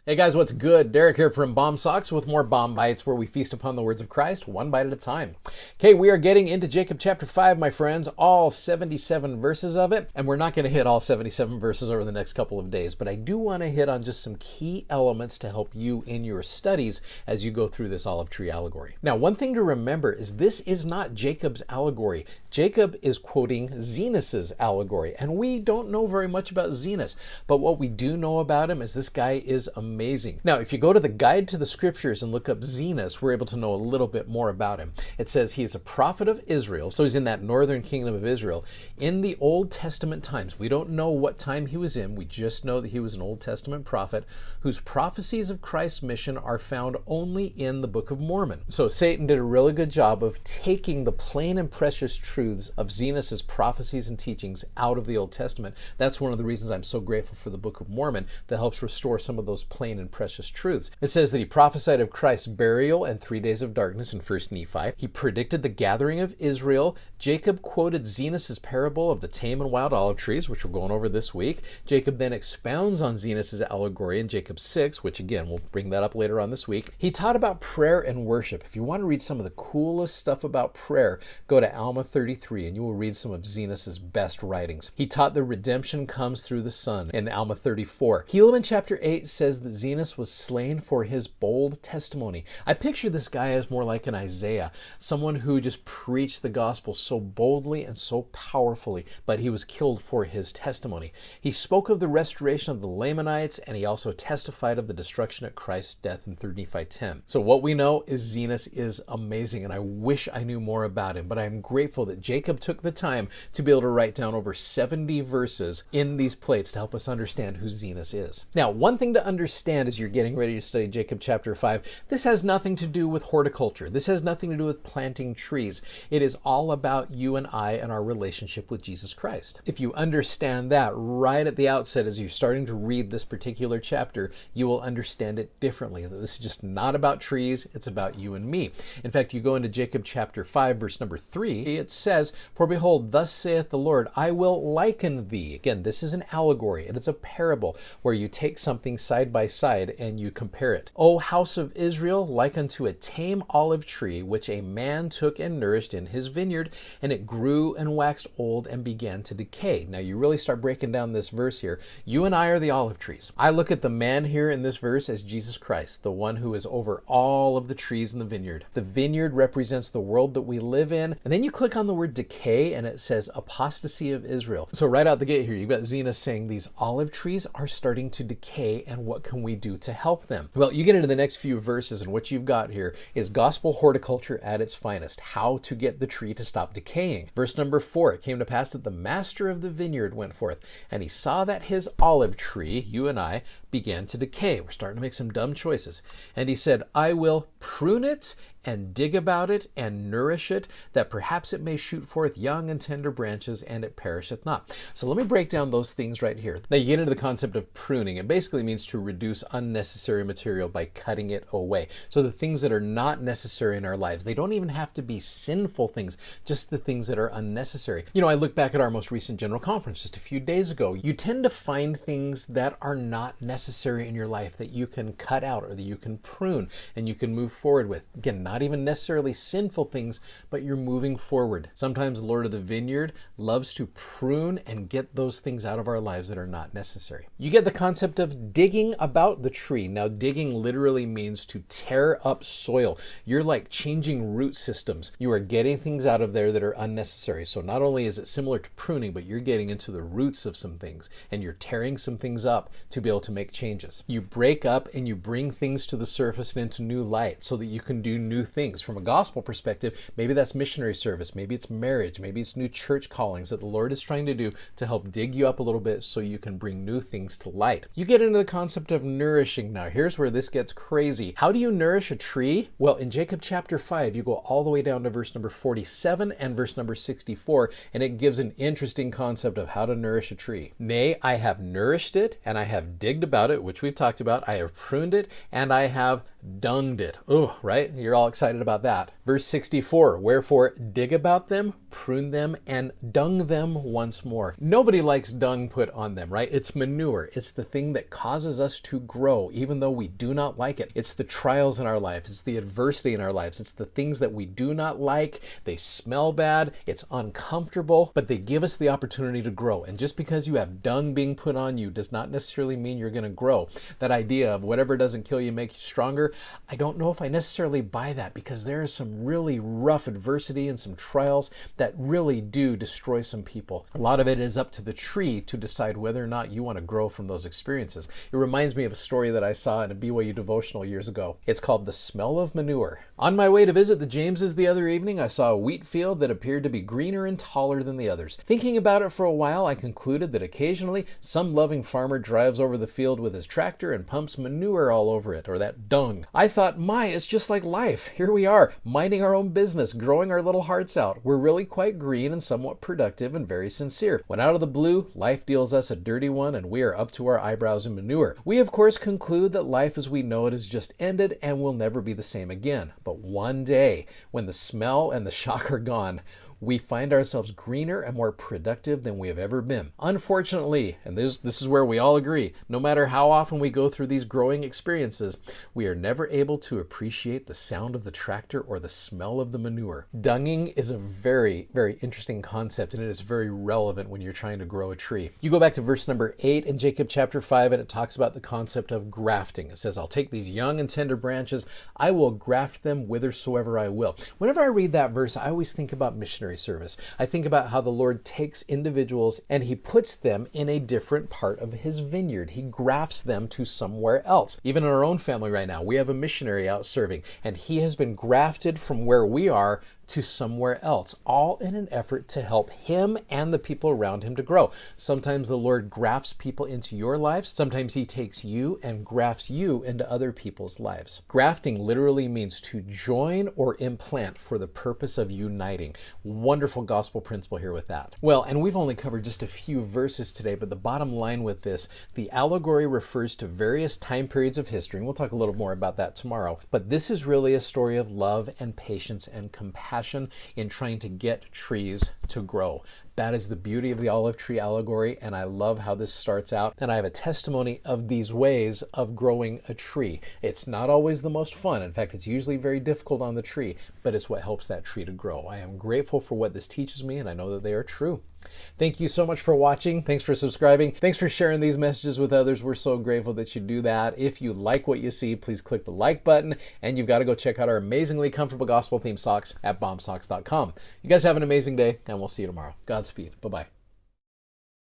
Hey guys, what's good? Derek here from B.O.M Socks with more B.O.M Bites, where we feast upon the words of Christ, one bite at a time. Okay, we are getting into Jacob chapter 5, my friends, all 77 verses of it, and we're not going to hit all 77 verses over the next couple of days, but I do want to hit on just some key elements to help you in your studies as you go through this Olive Tree Allegory. Now, one thing to remember is this is not Jacob's allegory. Jacob is quoting Zenos's allegory, and we don't know very much about Zenos, but what we do know about him is this guy is amazing. Now, if you go to the Guide to the Scriptures and look up Zenos, we're able to know a little bit more about him. It says he is a prophet of Israel, so he's in that northern kingdom of Israel in the Old Testament times. We don't know what time he was in. We just know that he was an Old Testament prophet whose prophecies of Christ's mission are found only in the Book of Mormon. So Satan did a really good job of taking the plain and precious truths of Zenos's prophecies and teachings out of the Old Testament. That's one of the reasons I'm so grateful for the Book of Mormon that helps restore some of those plain and precious truths. It says that he prophesied of Christ's burial and 3 days of darkness in 1 Nephi. He predicted the gathering of Israel. Jacob quoted Zenos's parable of the tame and wild olive trees, which we're going over this week. Jacob then expounds on Zenos's allegory in Jacob 6, which again, we'll bring that up later on this week. He taught about prayer and worship. If you want to read some of the coolest stuff about prayer, go to Alma 33 and you will read some of Zenos's best writings. He taught that redemption comes through the Son in Alma 34. Helaman chapter 8 says that Zenos was slain for his bold testimony. I picture this guy as more like an Isaiah, someone who just preached the gospel so boldly and so powerfully, but he was killed for his testimony. He spoke of the restoration of the Lamanites, and he also testified of the destruction at Christ's death in 3 Nephi 10. So what we know is Zenos is amazing, and I wish I knew more about him, but I'm grateful that Jacob took the time to be able to write down over 70 verses in these plates to help us understand who Zenos is. Now, one thing to understand as you're getting ready to study Jacob chapter 5, this has nothing to do with horticulture. This has nothing to do with planting trees. It is all about you and I and our relationship with Jesus Christ. If you understand that right at the outset as you're starting to read this particular chapter, you will understand it differently. That this is just not about trees, it's about you and me. In fact, you go into Jacob chapter 5, verse number 3, it says, "For behold, thus saith the Lord, I will liken thee." Again, this is an allegory, and it's a parable where you take something side by side and you compare it. "O house of Israel, like unto a tame olive tree, which a man took and nourished in his vineyard, and it grew and waxed old and began to decay." Now you really start breaking down this verse here. You and I are the olive trees. I look at the man here in this verse as Jesus Christ, the one who is over all of the trees in the vineyard. The vineyard represents the world that we live in. And then you click on the word decay and it says apostasy of Israel. So right out the gate here, you've got Zenos saying these olive trees are starting to decay, and what can we do to help them? Well, you get into the next few verses, and what you've got here is gospel horticulture at its finest, how to get the tree to stop decaying. Verse number 4, "It came to pass that the master of the vineyard went forth, and he saw that his olive tree," you and I, "began to decay." We're starting to make some dumb choices. "And he said, I will prune it and dig about it and nourish it, that perhaps it may shoot forth young and tender branches, and it perisheth not." So let me break down those things right here. Now you get into the concept of pruning. It basically means to reduce unnecessary material by cutting it away. So the things that are not necessary in our lives, they don't even have to be sinful things, just the things that are unnecessary. You know, I look back at our most recent general conference just a few days ago. You tend to find things that are not necessary in your life that you can cut out or that you can prune and you can move forward with. Again, not even necessarily sinful things, but you're moving forward. Sometimes the Lord of the vineyard loves to prune and get those things out of our lives that are not necessary. You get the concept of digging about the tree. Now, digging literally means to tear up soil. You're like changing root systems. You are getting things out of there that are unnecessary. So not only is it similar to pruning, but you're getting into the roots of some things, and you're tearing some things up to be able to make changes. You break up and you bring things to the surface and into new light so that you can do new things. From a gospel perspective, maybe that's missionary service, maybe it's marriage, maybe it's new church callings that the Lord is trying to do to help dig you up a little bit so you can bring new things to light. You get into the concept of nourishing. Now, here's where this gets crazy. How do you nourish a tree? Well, in Jacob chapter 5, you go all the way down to verse number 47 and verse number 64, and it gives an interesting concept of how to nourish a tree. "Nay, I have nourished it, and I have digged about it," which we've talked about. "I have pruned it, and I have dunged it." Oh, right? You're all excited about that. Verse 64, wherefore dig about them, prune them, and dung them once more. Nobody likes dung put on them, right? It's manure. It's the thing that causes us to grow, even though we do not like it. It's the trials in our lives. It's the adversity in our lives. It's the things that we do not like. They smell bad. It's uncomfortable, but they give us the opportunity to grow. And just because you have dung being put on you does not necessarily mean you're going to grow. That idea of whatever doesn't kill you makes you stronger, I don't know if I necessarily buy that, because there is some really rough adversity and some trials that really do destroy some people. A lot of it is up to the tree to decide whether or not you want to grow from those experiences. It reminds me of a story that I saw in a BYU devotional years ago. It's called The Smell of Manure. On my way to visit the Jameses the other evening, I saw a wheat field that appeared to be greener and taller than the others. Thinking about it for a while, I concluded that occasionally some loving farmer drives over the field with his tractor and pumps manure all over it, or that dung. I thought, it's just like life. Here we are, minding our own business, growing our little hearts out. We're really quite green and somewhat productive and very sincere. When out of the blue, life deals us a dirty one and we are up to our eyebrows in manure. We of course conclude that life as we know it has just ended and will never be the same again. But one day, when the smell and the shock are gone, we find ourselves greener and more productive than we have ever been. Unfortunately, and this is where we all agree, no matter how often we go through these growing experiences, we are never able to appreciate the sound of the tractor or the smell of the manure. Dunging is a very, very interesting concept, and it is very relevant when you're trying to grow a tree. You go back to verse number 8 in Jacob chapter 5, and it talks about the concept of grafting. It says, I'll take these young and tender branches, I will graft them whithersoever I will. Whenever I read that verse, I always think about missionary service. I think about how the Lord takes individuals and he puts them in a different part of his vineyard. He grafts them to somewhere else. Even in our own family right now, we have a missionary out serving, and he has been grafted from where we are to somewhere else, all in an effort to help him and the people around him to grow. Sometimes the Lord grafts people into your life. Sometimes he takes you and grafts you into other people's lives. Grafting literally means to join or implant for the purpose of uniting. Wonderful gospel principle here with that. Well, and we've only covered just a few verses today, but the bottom line with this, the allegory refers to various time periods of history, and we'll talk a little more about that tomorrow. But this is really a story of love and patience and compassion in trying to get trees to grow. That is the beauty of the Olive Tree Allegory, and I love how this starts out. And I have a testimony of these ways of growing a tree. It's not always the most fun. In fact, it's usually very difficult on the tree, but it's what helps that tree to grow. I am grateful for what this teaches me, and I know that they are true. Thank you so much for watching. Thanks for subscribing. Thanks for sharing these messages with others. We're so grateful that you do that. If you like what you see, please click the like button, and you've got to go check out our amazingly comfortable gospel themed socks at bombsocks.com. You guys have an amazing day, and we'll see you tomorrow. Godspeed. Bye-bye.